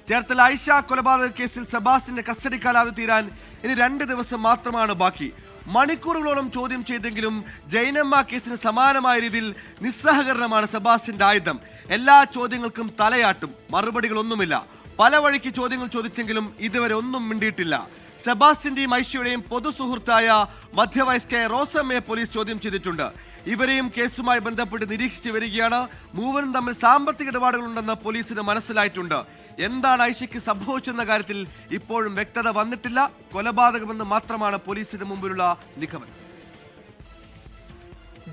ചേർത്തല ഐഷ കൊലപാതക കേസിൽ സെബാസ്റ്റ്യന്റെ കസ്റ്റഡി കാലാവധി തീരാൻ ഇനി 2 ദിവസം മാത്രമാണ് ബാക്കി. മണിക്കൂറുകളോളം ചോദ്യം ചെയ്തെങ്കിലും ജൈനമ്മ കേസിന് സമാനമായ രീതിയിൽ നിസ്സഹകരണമാണ് സെബാസ്റ്റ്യന്റെ ആയുധം. എല്ലാ ചോദ്യങ്ങൾക്കും തലയാട്ടും, മറുപടികളൊന്നുമില്ല. പല വഴിക്ക് ചോദ്യങ്ങൾ ചോദിച്ചെങ്കിലും ഇതുവരെ ഒന്നും മിണ്ടിയിട്ടില്ല. സെബാസ്റ്റ്യന്റെയും ഐഷയുടെയും പൊതുസുഹൃത്തായ മധ്യവയസ്കയായ റോസമ്മയെ പോലീസ് ചോദ്യം ചെയ്തിട്ടുണ്ട്. ഇവരെയും കേസുമായി ബന്ധപ്പെട്ട് നിരീക്ഷിച്ചു വരികയാണ്. മൂവരും തമ്മിൽ സാമ്പത്തിക ഇടപാടുകളുണ്ടെന്ന് പോലീസിന് മനസ്സിലായിട്ടുണ്ട്. എന്താണ് ഐഷയ്ക്ക് സംഭവിച്ചെന്ന കാര്യത്തിൽ ഇപ്പോഴും വ്യക്തത വന്നിട്ടില്ല. കൊലപാതകമെന്ന് മാത്രമാണ് പോലീസിന് മുമ്പിലുള്ള നിഗമനം.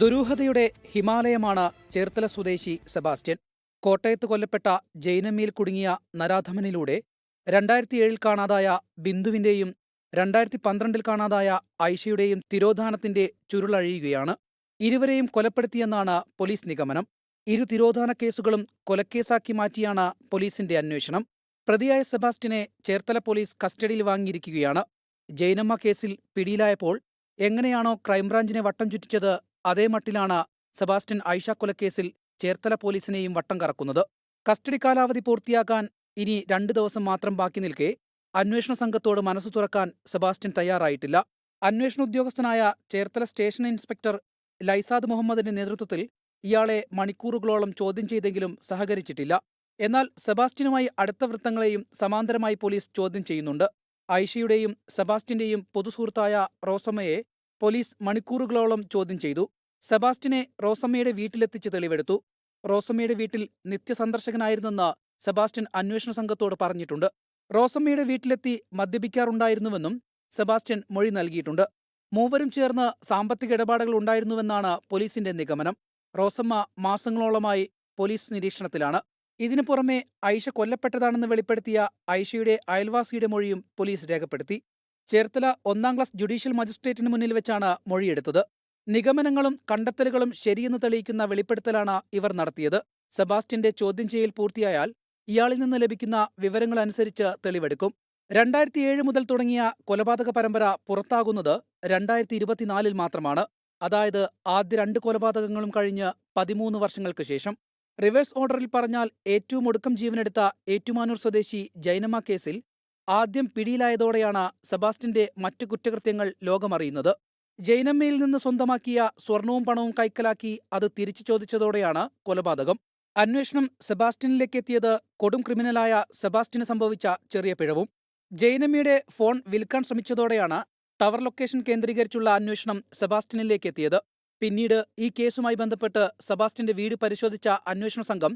ദുരൂഹതയുടെ ഹിമാലയമാണ് ചേർത്തല സ്വദേശി സെബാസ്റ്റ്യൻ. കോട്ടയത്ത് കൊല്ലപ്പെട്ട ജൈനമ്മയിൽ കുടുങ്ങിയ നരാധമനിലൂടെ 2007 കാണാതായ ബിന്ദുവിന്റെയും 2012 കാണാതായ ഐഷയുടെയും തിരോധാനത്തിന്റെ ചുരുളഴിയുകയാണ്. ഇരുവരെയും കൊലപ്പെടുത്തിയെന്നാണ് പോലീസ് നിഗമനം. ഇരു തിരോധാന കേസുകളും കൊലക്കേസാക്കി മാറ്റിയാണ് പോലീസിന്റെ അന്വേഷണം. പ്രതിയായ സെബാസ്റ്റ്യനെ ചേർത്തല പോലീസ് കസ്റ്റഡിയിൽ വാങ്ങിയിരിക്കുകയാണ്. ജൈനമ്മ കേസിൽ പിടിയിലായപ്പോൾ എങ്ങനെയാണോ ക്രൈംബ്രാഞ്ചിനെ വട്ടം ചുറ്റിച്ചത്, അതേ മട്ടിലാണ് സെബാസ്റ്റ്യൻ ഐഷ കൊലക്കേസിൽ ചേർത്തല പോലീസിനെയും വട്ടം കറക്കുന്നത്. കസ്റ്റഡി കാലാവധി പൂർത്തിയാക്കാൻ ഇനി 2 ദിവസം മാത്രം ബാക്കി നിൽക്കെ അന്വേഷണ സംഘത്തോട് മനസ്സു തുറക്കാൻ സെബാസ്റ്റ്യൻ തയ്യാറായിട്ടില്ല. അന്വേഷണ ഉദ്യോഗസ്ഥനായ ചേർത്തല സ്റ്റേഷൻ ഇൻസ്പെക്ടർ ലൈസാദ് മുഹമ്മദിന്റെ നേതൃത്വത്തിൽ ഇയാളെ മണിക്കൂറുകളോളം ചോദ്യം ചെയ്തെങ്കിലും സഹകരിച്ചിട്ടില്ല. എന്നാൽ സെബാസ്റ്റ്യനുമായി അടുത്ത വൃത്തങ്ങളെയും സമാന്തരമായി പോലീസ് ചോദ്യം ചെയ്യുന്നുണ്ട്. ഐഷയുടെയും സെബാസ്റ്റ്യന്റെയും പൊതുസുഹൃത്തായ റോസമ്മയെ പോലീസ് മണിക്കൂറുകളോളം ചോദ്യം ചെയ്തു. സെബാസ്റ്റ്യനെ റോസമ്മയുടെ വീട്ടിലെത്തിച്ച് തെളിവെടുത്തു. റോസമ്മയുടെ വീട്ടിൽ നിത്യസന്ദർശകനായിരുന്നെന്ന് സെബാസ്റ്റ്യൻ അന്വേഷണ സംഘത്തോട് പറഞ്ഞിട്ടുണ്ട്. റോസമ്മയുടെ വീട്ടിലെത്തി മദ്യപിക്കാറുണ്ടായിരുന്നുവെന്നും സെബാസ്റ്റ്യൻ മൊഴി നൽകിയിട്ടുണ്ട്. മൂവരും ചേർന്ന് സാമ്പത്തിക ഇടപാടുകൾ ഉണ്ടായിരുന്നുവെന്നാണ് പോലീസിന്റെ നിഗമനം. റോസമ്മ മാസങ്ങളോളമായി പോലീസ് നിരീക്ഷണത്തിലാണ്. ഇതിനു പുറമെ ഐഷ കൊല്ലപ്പെട്ടതാണെന്ന് വെളിപ്പെടുത്തിയ ഐഷയുടെ അയൽവാസിയുടെ മൊഴിയും പോലീസ് രേഖപ്പെടുത്തി. ചേർത്തല 1ാം ക്ലാസ് ജുഡീഷ്യൽ മജിസ്ട്രേറ്റിന് മുന്നിൽ വെച്ചാണ് മൊഴിയെടുത്തത്. നിഗമനങ്ങളും കണ്ടെത്തലുകളും ശരിയെന്ന് തെളിയിക്കുന്ന വെളിപ്പെടുത്തലാണ് ഇവർ നടത്തിയത്. സെബാസ്റ്റ്യന്റെ ചോദ്യം ചെയ്യൽ പൂർത്തിയായാൽ ഇയാളിൽ നിന്ന് ലഭിക്കുന്ന വിവരങ്ങളനുസരിച്ച് തെളിവെടുക്കും. 2007 മുതൽ തുടങ്ങിയ കൊലപാതക പരമ്പര പുറത്താകുന്നത് 2024 മാത്രമാണ്. അതായത് ആദ്യ 2 കൊലപാതകങ്ങളും കഴിഞ്ഞ് 13 വർഷങ്ങൾക്ക് ശേഷം. റിവേഴ്സ് ഓർഡറിൽ പറഞ്ഞാൽ ഏറ്റവും ഒടുക്കം ജീവനെടുത്ത ഏറ്റുമാനൂർ സ്വദേശി ജൈനമ്മ കേസിൽ ആദ്യം പിടിയിലായതോടെയാണ് സെബാസ്റ്റ്യന്റെ മറ്റു കുറ്റകൃത്യങ്ങൾ ലോകമറിയുന്നത്. ജൈനമ്മയിൽ നിന്ന് സ്വന്തമാക്കിയ സ്വർണവും പണവും കൈക്കലാക്കി അത് തിരിച്ചു ചോദിച്ചതോടെയാണ് കൊലപാതകം. അന്വേഷണം സെബാസ്റ്റ്യനിലേക്ക് എത്തിയത് കൊടും ക്രിമിനലായ സെബാസ്റ്റ്യന് സംഭവിച്ച ചെറിയ പിഴവും. ജൈനമ്മയുടെ ഫോൺ വിൽക്കാൻ ശ്രമിച്ചതോടെയാണ് ടവർ ലൊക്കേഷൻ കേന്ദ്രീകരിച്ചുള്ള അന്വേഷണം സെബാസ്റ്റ്യനിലേക്ക് എത്തിയത്. പിന്നീട് ഈ കേസുമായി ബന്ധപ്പെട്ട് സെബാസ്റ്റ്യന്റെ വീട് പരിശോധിച്ച അന്വേഷണ സംഘം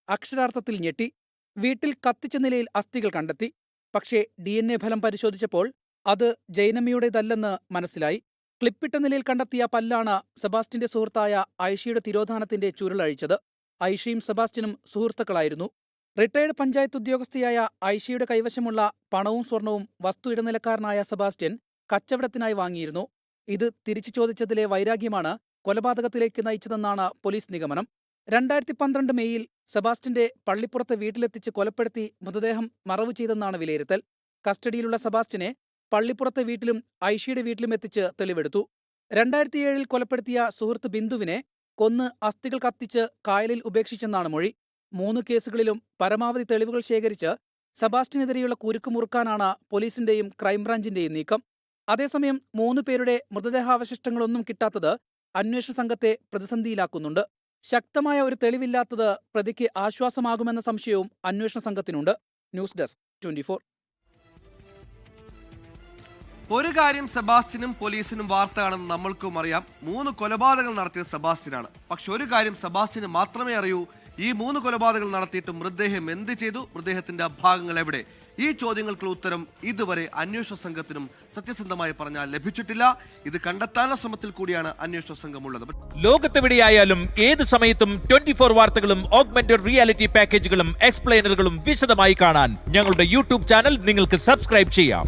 അക്ഷരാർത്ഥത്തിൽ ഞെട്ടി. വീട്ടിൽ കത്തിച്ച നിലയിൽ അസ്ഥികൾ കണ്ടെത്തി. പക്ഷേ DNA ഫലം പരിശോധിച്ചപ്പോൾ അത് ജൈനമ്മയുടേതല്ലെന്ന് മനസ്സിലായി. ക്ലിപ്പിട്ട നിലയിൽ കണ്ടെത്തിയ പല്ലാണ് സെബാസ്റ്റ്യന്റെ സുഹൃത്തായ ഐഷയുടെ തിരോധാനത്തിന്റെ ചുരുളഴിച്ചത്. ഐഷയും സെബാസ്റ്റ്യനും സുഹൃത്തുക്കളായിരുന്നു. റിട്ടയർഡ് പഞ്ചായത്ത് ഉദ്യോഗസ്ഥയായ ഐഷയുടെ കൈവശമുള്ള പണവും സ്വർണവും വസ്തു ഇടനിലക്കാരനായ സെബാസ്റ്റ്യൻ കച്ചവടത്തിനായി വാങ്ങിയിരുന്നു. ഇത് തിരിച്ചു ചോദിച്ചതിലെ വൈരാഗ്യമാണ് കൊലപാതകത്തിലേക്ക് നയിച്ചതെന്നാണ് പോലീസ് നിഗമനം. 2012 മെയ്യിൽ സെബാസ്റ്റ്യന്റെ പള്ളിപ്പുറത്തെ വീട്ടിലെത്തിച്ച് കൊലപ്പെടുത്തി മൃതദേഹം മറവു ചെയ്തെന്നാണ് വിലയിരുത്തൽ. കസ്റ്റഡിയിലുള്ള സെബാസ്റ്റ്യനെ പള്ളിപ്പുറത്തെ വീട്ടിലും ഐഷയുടെ വീട്ടിലും എത്തിച്ച് തെളിവെടുത്തു. 2007 കൊലപ്പെടുത്തിയ സുഹൃത്ത് ബിന്ദുവിനെ കൊന്ന് അസ്ഥികൾ കത്തിച്ച് കായലിൽ ഉപേക്ഷിച്ചെന്നാണ് മൊഴി. 3 കേസുകളിലും പരമാവധി തെളിവുകൾ ശേഖരിച്ച് സെബാസ്റ്റ്യനെതിരെയുള്ള കുരുക്ക് മുറുക്കാനാണ് പോലീസിന്റെയും ക്രൈംബ്രാഞ്ചിന്റെയും നീക്കം. അതേസമയം 3 പേരുടെ മൃതദേഹാവശിഷ്ടങ്ങളൊന്നും കിട്ടാത്തത് അന്വേഷണ സംഘത്തെ പ്രതിസന്ധിയിലാക്കുന്നുണ്ട്. ശക്തമായ ഒരു തെളിവില്ലാത്തത് പ്രതിക്ക് ആശ്വാസമാകുമെന്ന സംശയവും അന്വേഷണ സംഘത്തിനുണ്ട്. News desk 24. ഒരു കാര്യം സെബാസ്റ്റ്യനും പോലീസിനും വാർത്തയാണെന്ന് നമ്മൾക്കും അറിയാം. 3 കൊലപാതകങ്ങൾ നടത്തിയത് സെബാസ്റ്റ്യനാണ്. പക്ഷെ ഒരു കാര്യം സെബാസ്റ്റ്യന് മാത്രമേ അറിയൂ. ഈ 3 കൊലപാതകങ്ങൾ നടത്തിയിട്ട് മൃതദേഹം എന്ത് ചെയ്തു, മൃതദേഹത്തിന്റെ ഭാഗങ്ങൾ എവിടെ? ഈ ചോദ്യങ്ങൾക്കുള്ള ഉത്തരം ഇതുവരെ അന്വേഷണ സംഘത്തിനും സത്യസന്ധമായി പറഞ്ഞാൽ ലഭിച്ചിട്ടില്ല. ഇത് കണ്ടെത്താനുള്ള ശ്രമത്തിൽ കൂടിയാണ് അന്വേഷണ സംഘമുള്ളത്. ലോകത്തെവിടെയായാലും ഏത് സമയത്തും 24 വാർത്തകളും ഓഗ്മെന്റഡ് റിയാലിറ്റി പാക്കേജുകളും എക്സ്പ്ലെയിനറുകളും വിശദമായി കാണാൻ ഞങ്ങളുടെ YouTube ചാനൽ നിങ്ങൾക്ക് സബ്സ്ക്രൈബ് ചെയ്യാം.